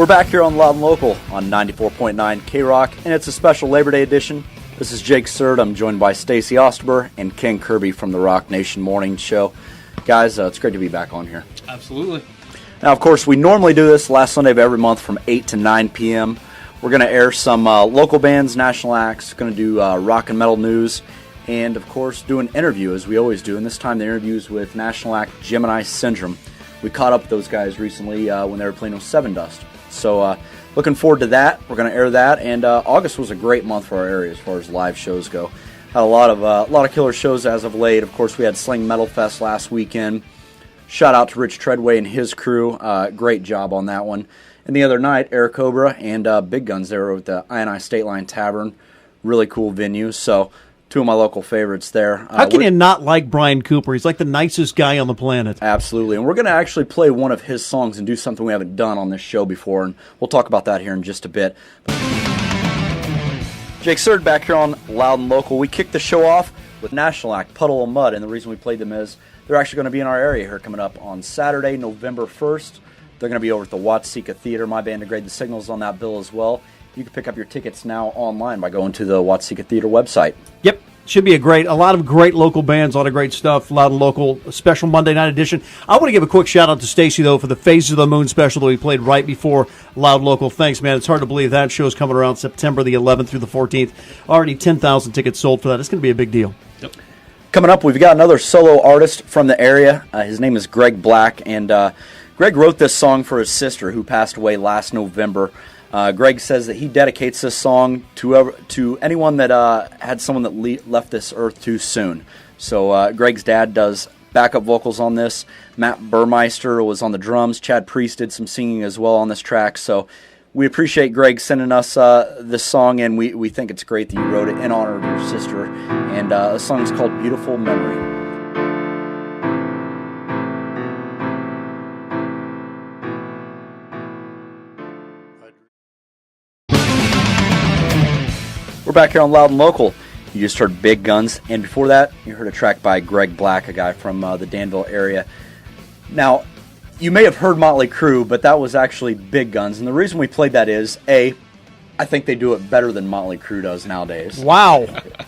We're back here on Loud and Local on 94.9 K-Rock, and it's a special Labor Day edition. This is Jake Surd. I'm joined by Stacy Osterbur and Ken Kirby from the Rock Nation Morning Show. Guys, it's great to be back on here. Absolutely. Now, of course, we normally do this last Sunday of every month from 8 to 9 p.m. We're going to air some local bands, national acts, going to do rock and metal news, and, of course, do an interview, as we always do. And this time the interview is with national act Gemini Syndrome. We caught up with those guys recently when they were playing with Seven Dust. So looking forward to that. We're going to air that, and August was a great month for our area as far as live shows go. Had a lot of killer shows as of late. Of course, we had Sling Metal Fest last weekend. Shout out to Rich Treadway and his crew. Great job on that one. And the other night, Eric Cobra and Big Guns there at the I&I State Line Tavern. Really cool venue. So two of my local favorites there. How can you not like Brian Cooper? He's like the nicest guy on the planet. Absolutely. And we're going to actually play one of his songs and do something we haven't done on this show before, and we'll talk about that here in just a bit. Jake Surd back here on Loud and Local. We kicked the show off with national act Puddle of Mud, and the reason we played them is they're actually going to be in our area here coming up on Saturday, November 1st. They're going to be over at the Watsika Theater. My band, Degrade the Signals, on that bill as well. You can pick up your tickets now online by going to the Watsika Theater website. Yep. Should be a lot of great local bands, a lot of great stuff, Loud and Local, special Monday night edition. I want to give a quick shout out to Stacy, though, for the Phases of the Moon special that we played right before Loud and Local. Thanks, man. It's hard to believe that show's coming around September the 11th through the 14th. Already 10,000 tickets sold for that. It's going to be a big deal. Yep. Coming up, we've got another solo artist from the area. His name is Greg Black, and Greg wrote this song for his sister, who passed away last November. Greg says that he dedicates this song to anyone that had someone that left this earth too soon. So Greg's dad does backup vocals on this. Matt Burmeister was on the drums. Chad Priest did some singing as well on this track. So we appreciate Greg sending us this song, and we think it's great that you wrote it in honor of your sister. And the song is called Beautiful Memory. We're back here on Loud and Local. You just heard Big Guns, and before that, you heard a track by Greg Black, a guy from the Danville area. Now, you may have heard Motley Crue, but that was actually Big Guns, and the reason we played that is, I think they do it better than Motley Crue does nowadays. Wow.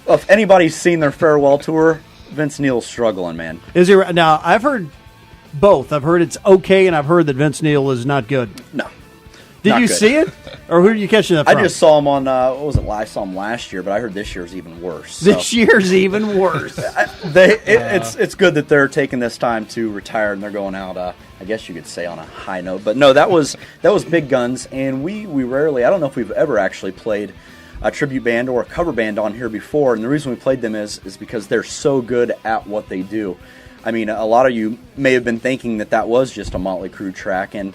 If anybody's seen their farewell tour, Vince Neil's struggling, man. Is he? Now, I've heard both. I've heard it's okay, and I've heard that Vince Neil is not good. No. Did you see it? Or who did you catch that from? I just saw him on, I saw him last year, but I heard this year's even worse. So. This year's even worse. It's good that they're taking this time to retire and they're going out, I guess you could say, on a high note. But no, that was Big Guns, and we rarely, I don't know if we've ever actually played a tribute band or a cover band on here before, and the reason we played them is because they're so good at what they do. I mean, a lot of you may have been thinking that was just a Motley Crue track, and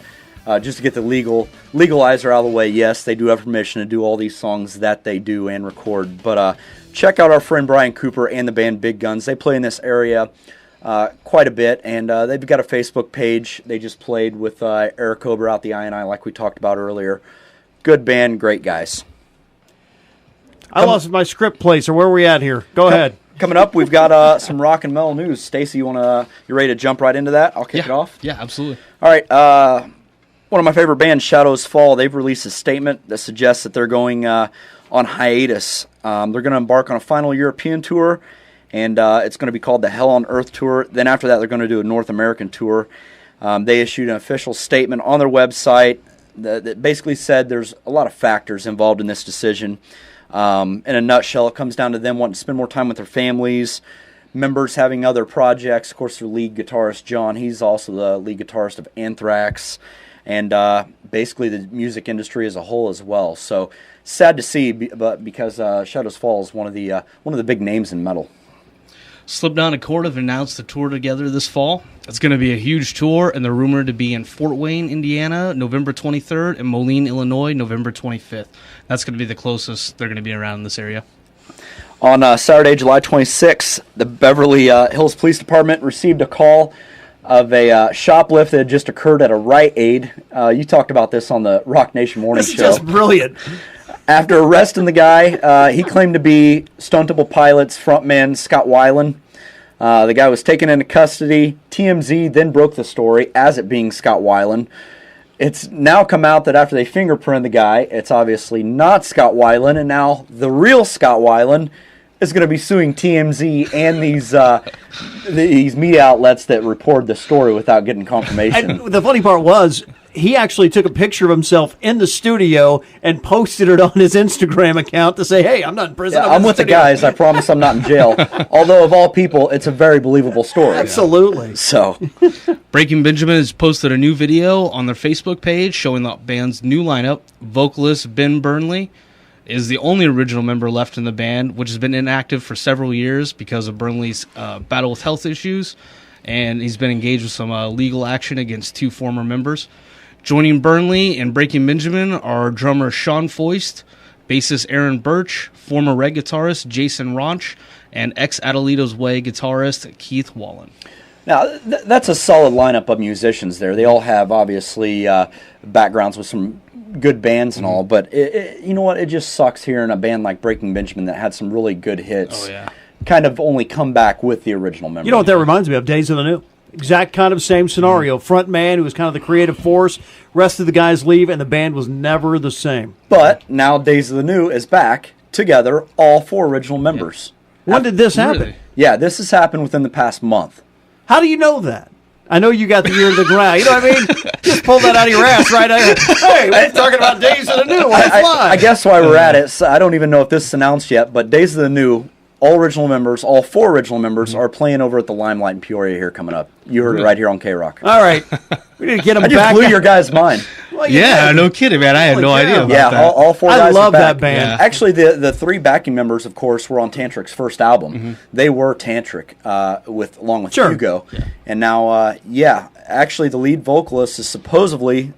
just to get the legalizer out of the way, yes, they do have permission to do all these songs that they do and record. But check out our friend Brian Cooper and the band Big Guns. They play in this area quite a bit, and they've got a Facebook page. They just played with Eric Cobra out the I&I like we talked about earlier. Good band, great guys. I lost my script place, or where are we at here? Go ahead. Coming up, we've got some rock and metal news. Stacy, you ready to jump right into that? I'll kick it off. Yeah, absolutely. All right. One of my favorite bands, Shadows Fall, they've released a statement that suggests that they're going on hiatus. They're going to embark on a final European tour, and it's going to be called the Hell on Earth Tour. Then after that, they're going to do a North American tour. They issued an official statement on their website that basically said there's a lot of factors involved in this decision. In a nutshell, it comes down to them wanting to spend more time with their families, members having other projects. Of course, their lead guitarist, John, he's also the lead guitarist of Anthrax, and basically the music industry as a whole as well. So sad to see, but because Shadows Fall is one of the big names in metal. Slipknot and Korn have announced the tour together this fall. It's going to be a huge tour, and they're rumored to be in Fort Wayne, Indiana, November 23rd, and Moline, Illinois, November 25th. That's going to be the closest they're going to be around in this area. On Saturday, July 26th, the Beverly Hills Police Department received a call of a shoplift that had just occurred at a Rite Aid. You talked about this on the Rock Nation Morning Show. This is just brilliant. After arresting the guy, he claimed to be Stone Temple Pilots frontman Scott Weiland. The guy was taken into custody. TMZ then broke the story as it being Scott Weiland. it's now come out that after they fingerprint the guy, it's obviously not Scott Weiland, and now the real Scott Weiland is going to be suing TMZ and these media outlets that report the story without getting confirmation. And the funny part was, he actually took a picture of himself in the studio and posted it on his Instagram account to say, hey, I'm not in prison. Yeah, I'm with the guys. I promise I'm not in jail. Although, of all people, it's a very believable story. Absolutely. So, Breaking Benjamin has posted a new video on their Facebook page showing the band's new lineup. Vocalist Ben Burnley is the only original member left in the band, which has been inactive for several years because of Burnley's battle with health issues, and he's been engaged with some legal action against 2 former members. Joining Burnley and Breaking Benjamin are drummer Sean Foist, bassist Aaron Birch, former Red guitarist Jason Ronch, and ex-Adelito's Way guitarist Keith Wallen. now, that's a solid lineup of musicians there. They all have, obviously, backgrounds with some good bands and all, but you know what? It just sucks hearing a band like Breaking Benjamin that had some really good hits kind of only come back with the original members. You know what that reminds me of? Days of the New. Exact kind of same scenario. Front man who was kind of the creative force. Rest of the guys leave, and the band was never the same. But now Days of the New is back together, all 4 original members. When did this happen? Really? Yeah, this has happened within the past month. How do you know that? I know you got the ear to the ground. You know what I mean? Just pull that out of your ass right there. Hey, we're talking about Days of the New. I guess while we're at it, so I don't even know if this is announced yet, but Days of the New, all original members, all 4 original members are playing over at the Limelight in Peoria here coming up. You heard it right here on K-Rock. All right. We need to get them I just back. blew your guys' mind. Well, Yeah, no kidding, man. I had no idea about Yeah, that. all 4 guys I are love back. that band. Yeah. Actually, the 3 backing members, of course, were on Tantric's first album. They were Tantric along with Sure. Hugo. And now, actually, the lead vocalist is supposedly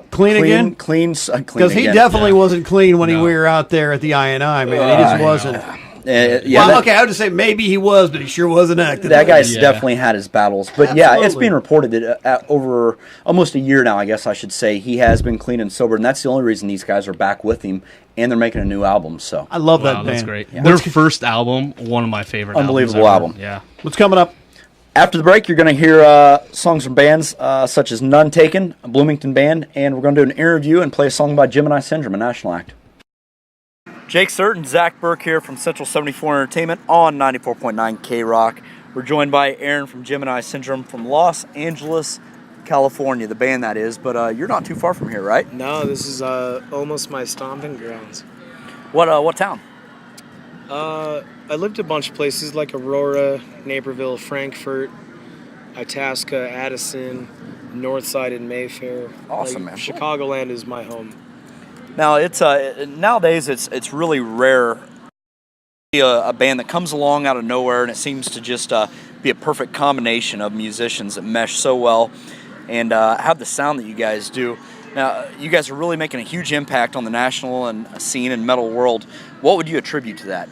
Clean again? Clean Because he again. definitely wasn't clean when No. we were out there at the INI, man. He just wasn't. Yeah, I would just say maybe he was, but he sure wasn't acting. that guy's Yeah. definitely had his battles. But yeah, it's Absolutely. being reported that over almost a year now, I guess I should say, he has been clean and sober, and that's the only reason these guys are back with him, and they're making a new album. So I love Wow, that band. that's great. Their first album, one of my favorite Unbelievable albums album. ever. Yeah. What's coming up? after the break, you're going to hear songs from bands such as None Taken, a Bloomington band, and we're going to do an interview and play a song by Gemini Syndrome, a national act. Jake Surt and Zakk Burke here from Central 74 Entertainment on 94.9 K-Rock. We're joined by Aaron from Gemini Syndrome from Los Angeles, California, the band that is, but you're not too far from here, right? No, this is almost my stomping grounds. What town? I lived a bunch of places like Aurora, Naperville, Frankfurt, Itasca, Addison, Northside, and Mayfair. Awesome, man. Chicagoland is my home. Now it's nowadays it's really rare to see a band that comes along out of nowhere and it seems to just be a perfect combination of musicians that mesh so well and have the sound that you guys do. Now you guys are really making a huge impact on the national and scene and metal world. What would you attribute to that?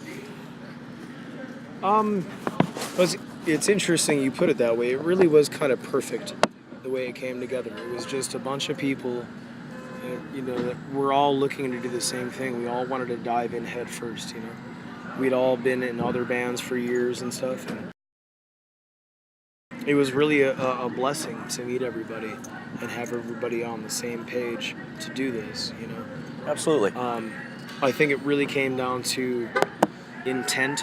It's interesting you put it that way. It really was kind of perfect the way it came together. It was just a bunch of people. That we're all looking to do the same thing. We all wanted to dive in head first, We'd all been in other bands for years and stuff. And it was really a blessing to meet everybody and have everybody on the same page to do this, Absolutely. I think it really came down to intent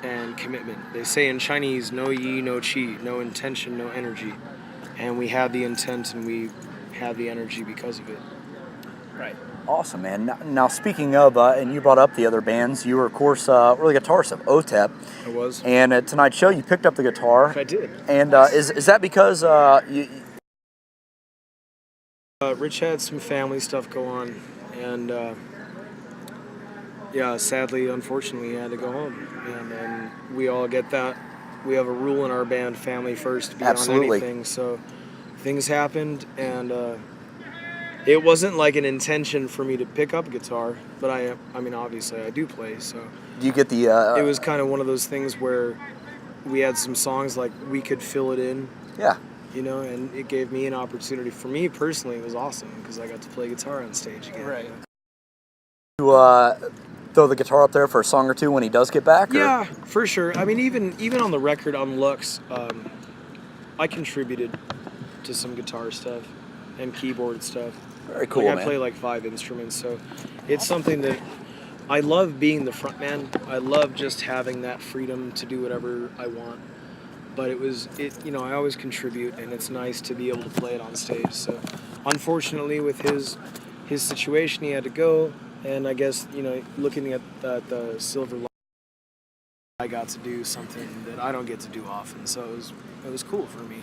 and commitment. They say in Chinese, no yi, no chi, no intention, no energy. And we had the intent and we have the energy because of it. Right. Awesome, man. Now speaking of, and you brought up the other bands, you were, of course, really guitarist of OTEP. I was. And at tonight's show, you picked up the guitar. I did. And is that because you... Rich had some family stuff go on, and sadly, unfortunately, he had to go home. And we all get that. We have a rule in our band, family first, beyond Absolutely. anything. So things happened, and it wasn't like an intention for me to pick up a guitar, but I mean, obviously, I do play. So Do you get the... it was kind of one of those things where we had some songs like we could fill it in. Yeah. And it gave me an opportunity. For me personally, it was awesome because I got to play guitar on stage again. Right. You throw the guitar up there for a song or two when he does get back? Or? Yeah, for sure. I mean, even on the record on Lux, I contributed to some guitar stuff, and keyboard stuff. Very cool, like, I man. play like 5 instruments, so it's something that I love being the front man. I love just having that freedom to do whatever I want. But I always contribute, and it's nice to be able to play it on stage. So, unfortunately, with his situation, he had to go, and I guess, looking at the silver lining, I got to do something that I don't get to do often. So it was cool for me.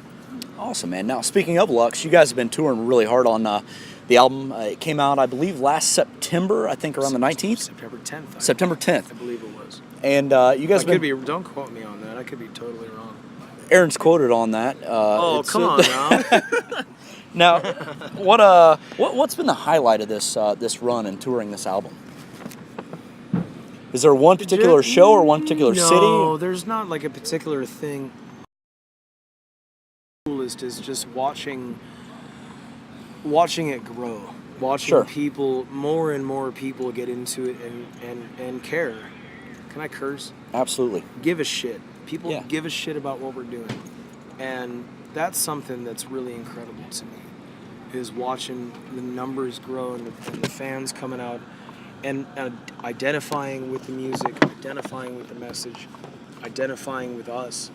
Awesome, man. Now, speaking of Lux, you guys have been touring really hard on the album. It came out, I believe, last September, I think around the 19th? September 10th. September 10th. I believe it was. And you guys don't quote me on that. I could be totally wrong. Aaron's quoted on that. Come on now. Now, what's been the highlight of this run and touring this album? Is there one particular show or one particular city? No, there's not like a particular thing. Coolest is just watching it grow, watching people, more and more people get into it and care. Can I curse? Absolutely. Give a shit. People give a shit about what we're doing, and that's something that's really incredible to me. Is watching the numbers grow and the fans coming out and identifying with the music, identifying with the message, identifying with us,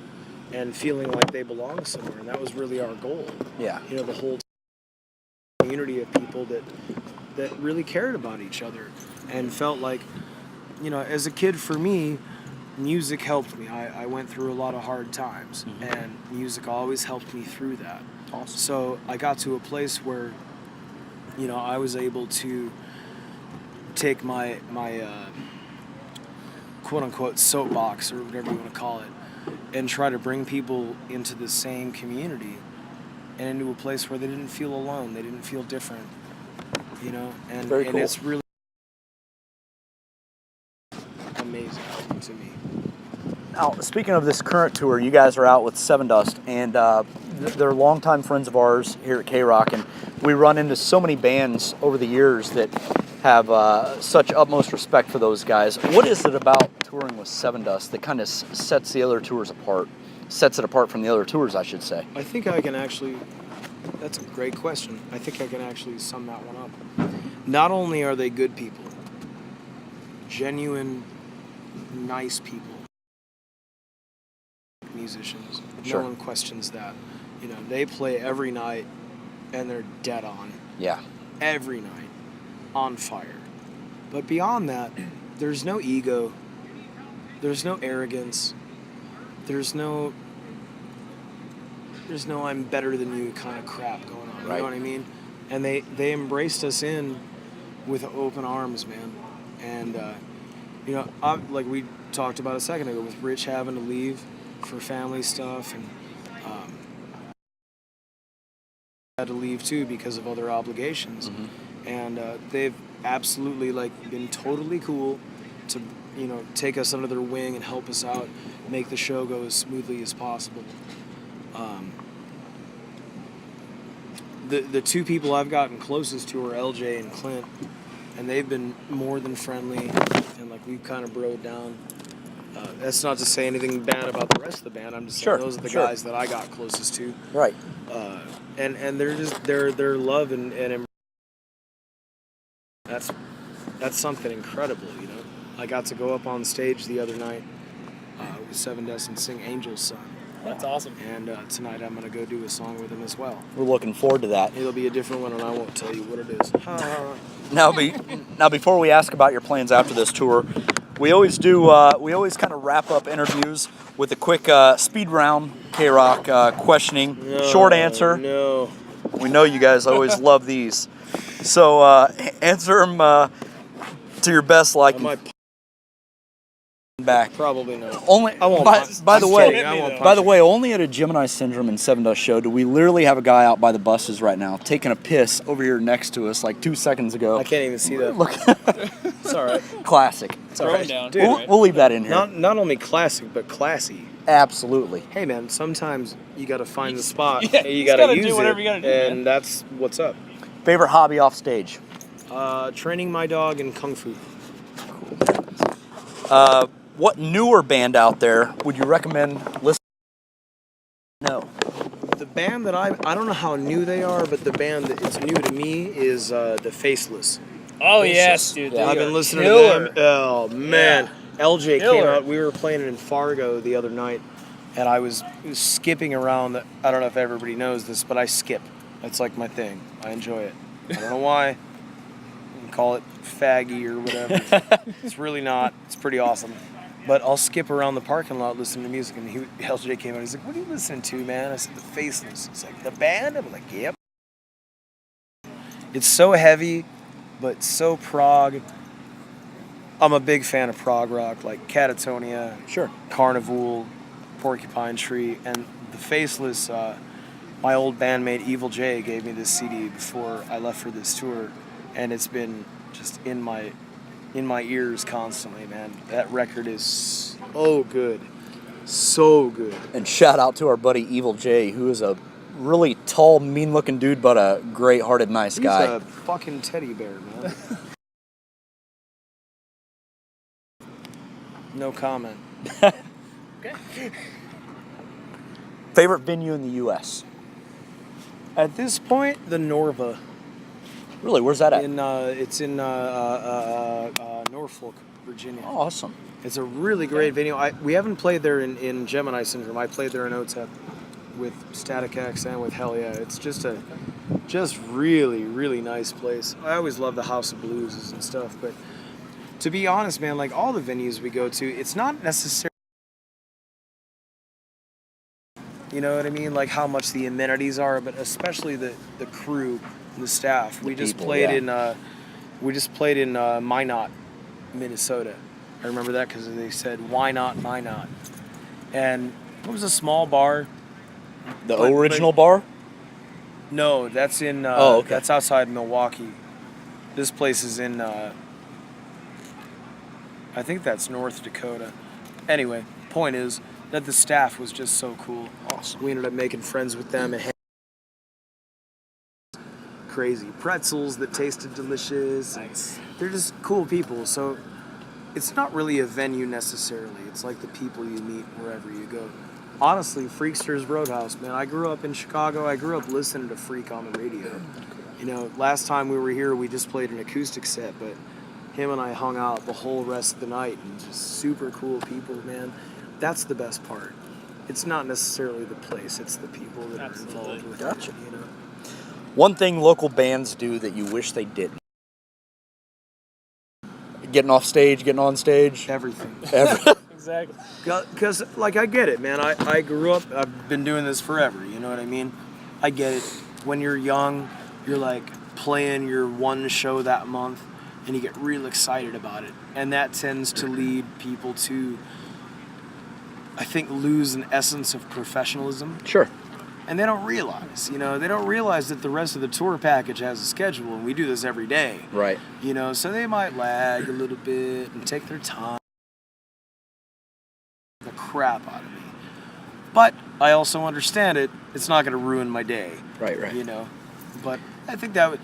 and feeling like they belong somewhere. And that was really our goal. Yeah. The whole community of people that really cared about each other and felt like, as a kid, for me, music helped me. I went through a lot of hard times, and music always helped me through that. Awesome. So I got to a place where, I was able to take my quote-unquote soapbox, or whatever you want to call it, and try to bring people into the same community and into a place where they didn't feel alone, they didn't feel different, and, Very cool. And it's really amazing to me. Now, speaking of this current tour, you guys are out with Seven Dust, and they're longtime friends of ours here at K-Rock, and we run into so many bands over the years that have such utmost respect for those guys. What is it about touring with Seven Dust that kind of sets the other tours apart? Sets it apart from the other tours, I should say. I think I can actually, that's a great question. I think I can actually sum that one up. Not only are they good people, genuine, nice people, musicians. Sure. No one questions that. They play every night and they're dead on. Yeah. Every night. On fire. But beyond that, there's no ego. There's no arrogance. There's no I'm better than you kind of crap going on. Right. You know what I mean? And they embraced us in with open arms, man. And like we talked about a second ago, with Rich having to leave for family stuff, and had to leave too because of other obligations. And they've absolutely been totally cool to take us under their wing and help us out, make the show go as smoothly as possible. The two people I've gotten closest to are LJ and Clint, and they've been more than friendly, and we've kind of broed down. That's not to say anything bad about the rest of the band. I'm just saying those are the guys that I got closest to. Right. And they're just their love and that's something incredible. I got to go up on stage the other night with Seven Dust and sing Angel's Son. That's awesome. And tonight I'm going to go do a song with them as well. We're looking forward to that. It'll be a different one, and I won't tell you what it is. Now, before we ask about your plans after this tour, we always kind of wrap up interviews with a quick speed round K-Rock questioning. Short answer. No. We know you guys always love these. So answer them to your best liking. Back. Probably not. Only. I won't. By the punch way, only at a Gemini Syndrome and Seven Dust show do we literally have a guy out by the buses right now taking a piss over here next to us 2 seconds ago. I can't even see that. Look. It's all right. Classic. It's all right. Down. Dude, We'll leave that in here. not only classic, but classy. Absolutely. Hey, man, sometimes you got to find the spot. Yeah, you you got gotta to use do whatever it, you gotta do, and man. that's what's up. Favorite hobby off stage? Training my dog in Kung Fu. What newer band out there would you recommend listening? No. The band that I don't know how new they are, but the band that is new to me is the Faceless. Oh yes, dude. Yeah, I've been listening killer. to them. Oh man, LJ Killer. came out. We were playing in Fargo the other night, and I was skipping around. I don't know if everybody knows this, but I skip. That's like my thing. I enjoy it. I don't know why. You can call it faggy or whatever. It's really not. It's pretty awesome. But I'll skip around the parking lot listening to music, and LJ came out. He's like, "What are you listening to, man?" I said, "The Faceless." He's like, "The band?" I'm like, "Yep." It's so heavy, but so prog. I'm a big fan of prog rock, like Catatonia, Sure. Carnival, Porcupine Tree, and the Faceless. My old bandmate Evil J gave me this CD before I left for this tour, and it's been just in my ears constantly, man. That record is so good. So good. And shout out to our buddy Evil J, who is a really tall, mean-looking dude, but a great-hearted, nice guy. He's a fucking teddy bear, man. No comment. Favorite venue in the U.S.? At this point, the Norva. Really, where's that at? It's in Norfolk, Virginia. Oh, awesome. It's a really great venue. We haven't played there in Gemini Syndrome. I played there in OTEP with Static X and with Hell Yeah. It's just really, really nice place. I always love the House of Blues and stuff, but to be honest, man, like all the venues we go to, it's not necessarily, you know what I mean? Like how much the amenities are, but especially the crew and the staff. We just played in Minot, Minnesota. I remember that because they said, "Why not Minot?" And it was a small bar. The original bar? No, that's in. Okay. That's outside Milwaukee. This place is in. I think that's North Dakota. Anyway, point is that the staff was just so cool. Awesome. We ended up making friends with them and crazy pretzels that tasted delicious. Nice. They're just cool people. So it's not really a venue necessarily. It's like the people you meet wherever you go. Honestly, Freaksters Roadhouse, man. I grew up in Chicago. I grew up listening to Freak on the radio. You know, last time we were here, we just played an acoustic set, but him and I hung out the whole rest of the night, and just super cool people, man. That's the best part. It's not necessarily the place, it's the people that are involved with Gotcha. it, you know. One thing local bands do that you wish they didn't. Getting off stage, getting on stage. Everything. Exactly. Because, like, I get it, man. I grew up, I've been doing this forever, you know what I mean? I get it. When you're young, you're, like, playing your one show that month, and you get real excited about it. And that tends to lead people to, I think, lose an essence of professionalism. Sure. And they don't realize, you know, that the rest of the tour package has a schedule, and we do this every day. Right. You know, so they might lag a little bit and take their time. The crap out of me. But I also understand it. It's not going to ruin my day. Right. You know, but I think that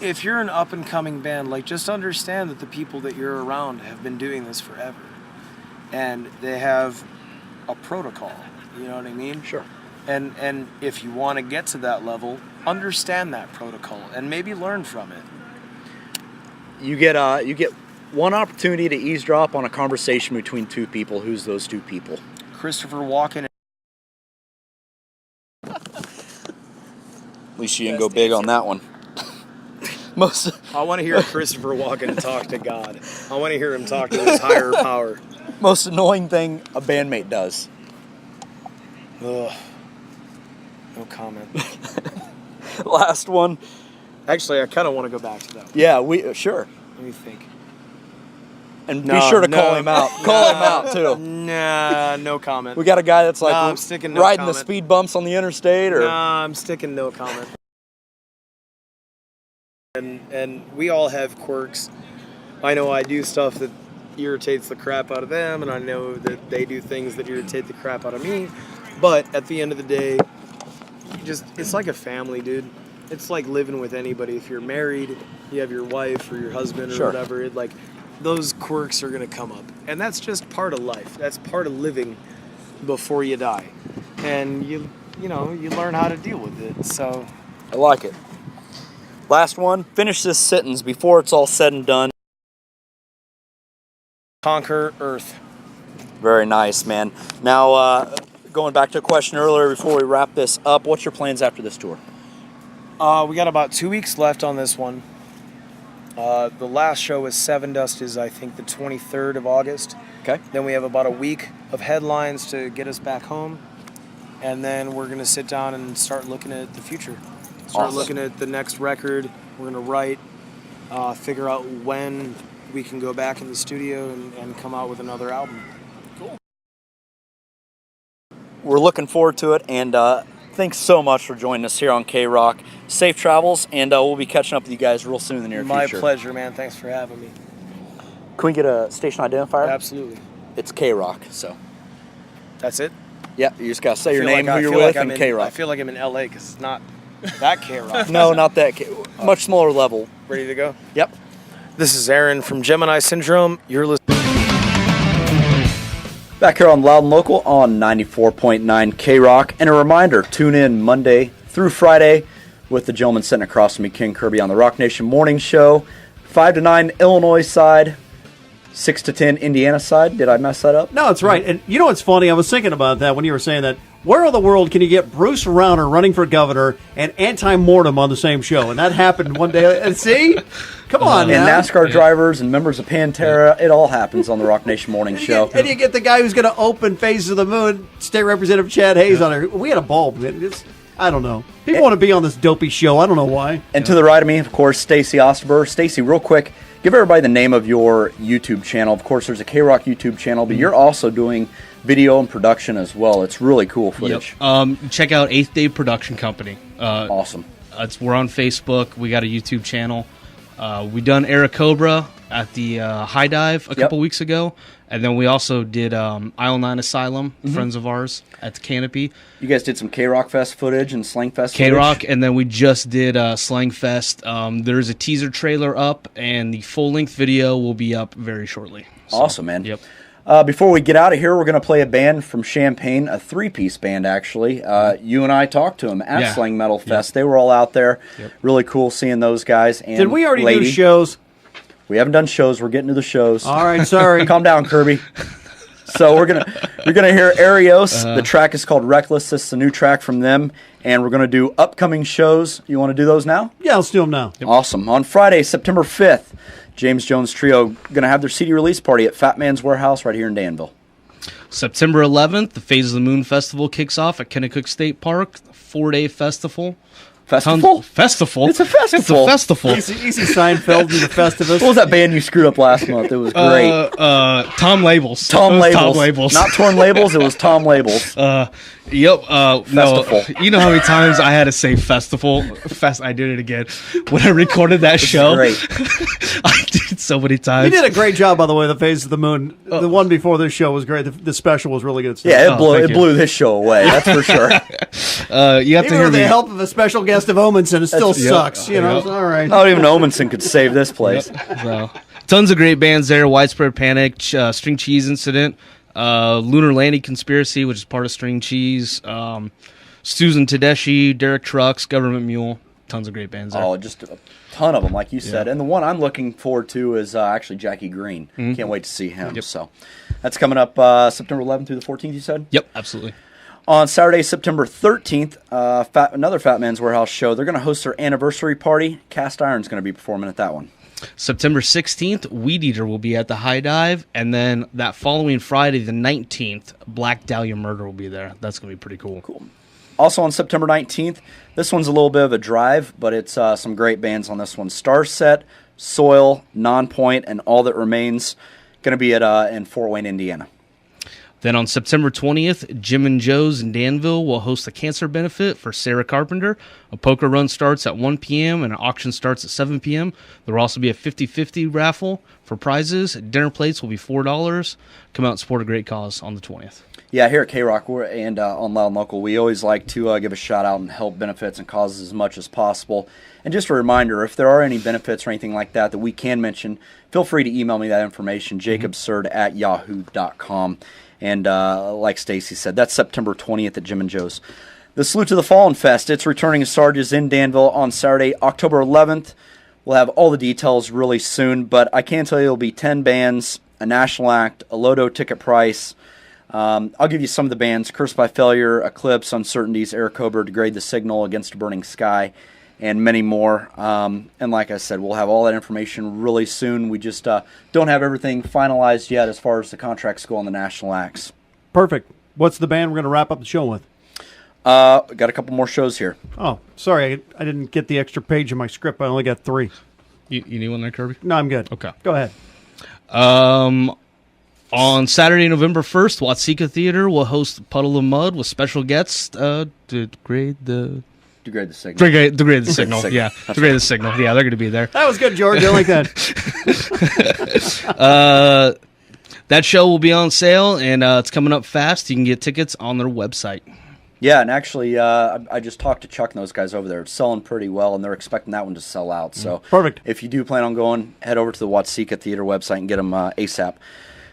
if you're an up and coming band, like, just understand that the people that you're around have been doing this forever, and they have a protocol. You know what I mean? Sure. And if you want to get to that level, understand that protocol and maybe learn from it. You get one opportunity to eavesdrop on a conversation between two people. Who's those two people? Christopher Walken. At least you didn't go big on that one. I want to hear Christopher Walken talk to God. I want to hear him talk to his higher power. Most annoying thing a bandmate does. Ugh. No comment. Last one. Actually, I kind of want to go back to that one. Yeah, sure. Let me think. And be sure to call him out. Call him out too. Nah, no comment. We got a guy that's like I'm sticking no riding comment. the speed bumps on the interstate, or I'm sticking no comment. And we all have quirks. I know I do stuff that irritates the crap out of them, and I know that they do things that irritate the crap out of me. But at the end of the day, it's like a family, dude. It's like living with anybody. If you're married, you have your wife or your husband or whatever, those quirks are going to come up. And that's just part of life. That's part of living before you die. And you you learn how to deal with it. So I like it. Last one. Finish this sentence before it's all said and done. conquer Earth. Very nice, man. Now, going back to a question earlier before we wrap this up, what's your plans after this tour? We got about 2 weeks left on this one. The last show was Seven Dust is, I think, the 23rd of August. Okay. Then we have about a week of headlines to get us back home. And then we're going to sit down and start looking at the future. Start Awesome. looking at the next record. We're going to write, figure out when we can go back in the studio and come out with another album. We're looking forward to it, and thanks so much for joining us here on K-Rock. Safe travels, and we'll be catching up with you guys real soon in the near future. My pleasure, man. Thanks for having me. Can we get a station identifier? Absolutely. It's K-Rock, so. That's it? Yeah, you just got to say your I name, feel who you're feel with, like I'm and in- K-Rock. I feel like I'm in LA because it's not that K-Rock. No, not that. Much smaller level. Ready to go? Yep. This is Aaron from Gemini Syndrome. You're listening. Back here on Loud and Local on 94.9 K-Rock. And a reminder, tune in Monday through Friday with the gentleman sitting across from me, King Kirby, on the Rock Nation Morning Show. 5 to 9 Illinois side, 6 to 10 Indiana side. Did I mess that up? No, it's right. And you know what's funny? I was thinking about that when you were saying that. Where in the world can you get Bruce Rauner running for governor and Anti-Mortem on the same show? And that happened one day. And see? Come on, And now. NASCAR drivers and members of Pantera, it all happens on the Rock Nation Morning Show. And you get the guy who's going to open Phases of the Moon, State Representative Chad Hayes on it. We had a bulb. I don't know. People want to be on this dopey show. I don't know why. And to the right of me, of course, Stacy Osterbur. Stacy, real quick, give everybody the name of your YouTube channel. Of course, there's a K-Rock YouTube channel, but you're also doing video and production as well. It's really cool footage. Check out Eighth Day Production Company. Awesome. We're on Facebook. We got a YouTube channel. We done Era Cobra at the High Dive a couple weeks ago. And then we also did Isle 9 Asylum, friends of ours, at the Canopy. You guys did some K-Rock Fest footage and Slang Fest footage? K-Rock, and then we just did Slang Fest. There's a teaser trailer up, and the full-length video will be up very shortly. So, Awesome, man. Yep. Before we get out of here, we're going to play a band from Champaign, a three-piece band, actually. You and I talked to them at Slang Metal Fest. They were all out there. Yep. Really cool seeing those guys. And Did we already Lady. do shows? We haven't done shows. We're getting to the shows. All right, sorry. Calm down, Kirby. So you're gonna hear Arios. The track is called Reckless. This is a new track from them, and we're gonna do upcoming shows. You want to do those now? Yeah, let's do them now. Awesome. On Friday, September 5th, James Jones Trio gonna have their CD release party at Fat Man's Warehouse right here in Danville. September 11th, the Phases of the Moon Festival kicks off at Kennecook State Park. 4-day festival. Festival? Festival? It's a festival. It's a festival. Easy Seinfeld and the Festivus. What was that band you screwed up last month? It was great. Tom Labels. Tom It was Labels. Tom Labels. Not Torn Labels. It was Tom Labels. Yep. Festival. No, you know how many times I had to say festival? I did it again. When I recorded that show, great. I did it so many You times. did a great job, by the way, the Phase of the Moon. The one before this show was great. The special was really good stuff. Yeah, it thank you. blew this show away. That's for sure. You have to Even hear with the me. help of a special guest of Omenson, it still sucks. You know, Yep. it's all right. Not even Omenson could save this place. So, tons of great bands there. Widespread Panic, String Cheese Incident, Lunar Landing Conspiracy, which is part of String Cheese, Susan Tedeschi, Derek Trucks, Government Mule. Tons of great bands there. Oh, just a ton of them, like you said. And the one I'm looking forward to is actually Jackie Green. Can't wait to see him. Yep. So that's coming up September 11th through the 14th, you said? Yep, absolutely. On Saturday, September 13th, another Fat Man's Warehouse show. They're going to host their anniversary party. Cast Iron's going to be performing at that one. September 16th, Weed Eater will be at the High Dive, and then that following Friday, the 19th, Black Dahlia Murder will be there. That's going to be pretty cool. Cool. Also on September 19th, this one's a little bit of a drive, but it's some great bands on this one. Starset, Soil, Nonpoint, and All That Remains. Going to be in Fort Wayne, Indiana. Then on September 20th, Jim and Joe's in Danville will host a cancer benefit for Sarah Carpenter. A poker run starts at 1 p.m. and an auction starts at 7 p.m. There will also be a 50-50 raffle for prizes. Dinner plates will be $4. Come out and support a great cause on the 20th. Yeah, here at K-Rock and on Loud and Local, we always like to give a shout-out and help benefits and causes as much as possible. And just a reminder, if there are any benefits or anything like that that we can mention, feel free to email me that information, jacobsurd@yahoo.com. And like Stacy said, that's September 20th at Jim and Joe's. The Salute to the Fallen Fest, it's returning to Sarge's in Danville on Saturday, October 11th. We'll have all the details really soon, but I can tell you it'll be 10 bands, a national act, a Lodo ticket price. I'll give you some of the bands: Cursed by Failure, Eclipse, Uncertainties, Air Cobra, Degrade the Signal, Against a Burning Sky, and many more. And like I said, we'll have all that information really soon. We just don't have everything finalized yet as far as the contracts go on the national acts. Perfect. What's the band we're going to wrap up the show with? Got a couple more shows here. Oh, sorry. I didn't get the extra page in my script. I only got 3. You need one there, Kirby? No, I'm good. Okay. Go ahead. On Saturday, November 1st, Watseka Theater will host Puddle of Mud with special guests to degrade the Signal. Degrade the Signal. Yeah, Degrade the Signal. Yeah, they're going to be there. That was good, George. I like that. That show will be on sale, and it's coming up fast. You can get tickets on their website. Yeah, and actually, I just talked to Chuck and those guys over there. It's selling pretty well, and they're expecting that one to sell out. So, perfect. If you do plan on going, head over to the Watseka Theater website and get them ASAP.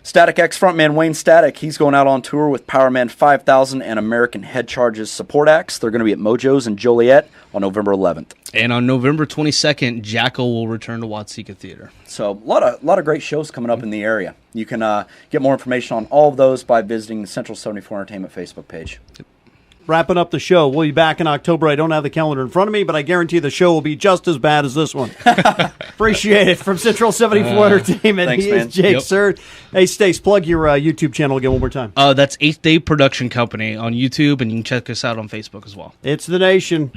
Static X frontman Wayne Static, he's going out on tour with Powerman 5000 and American Head Charges support acts. They're going to be at Mojo's in Joliet on November 11th. And on November 22nd, Jackal will return to Watseka Theater. So a lot of great shows coming up in the area. You can get more information on all of those by visiting the Central 74 Entertainment Facebook page. Wrapping up the show. We'll be back in October. I don't have the calendar in front of me, but I guarantee the show will be just as bad as this one. Appreciate it. From Central 74 Entertainment, thanks, he man. is Jake Yep. Sird. Hey, Stace, plug your YouTube channel again one more time. That's 8th Day Production Company on YouTube, and you can check us out on Facebook as well. It's the Nation.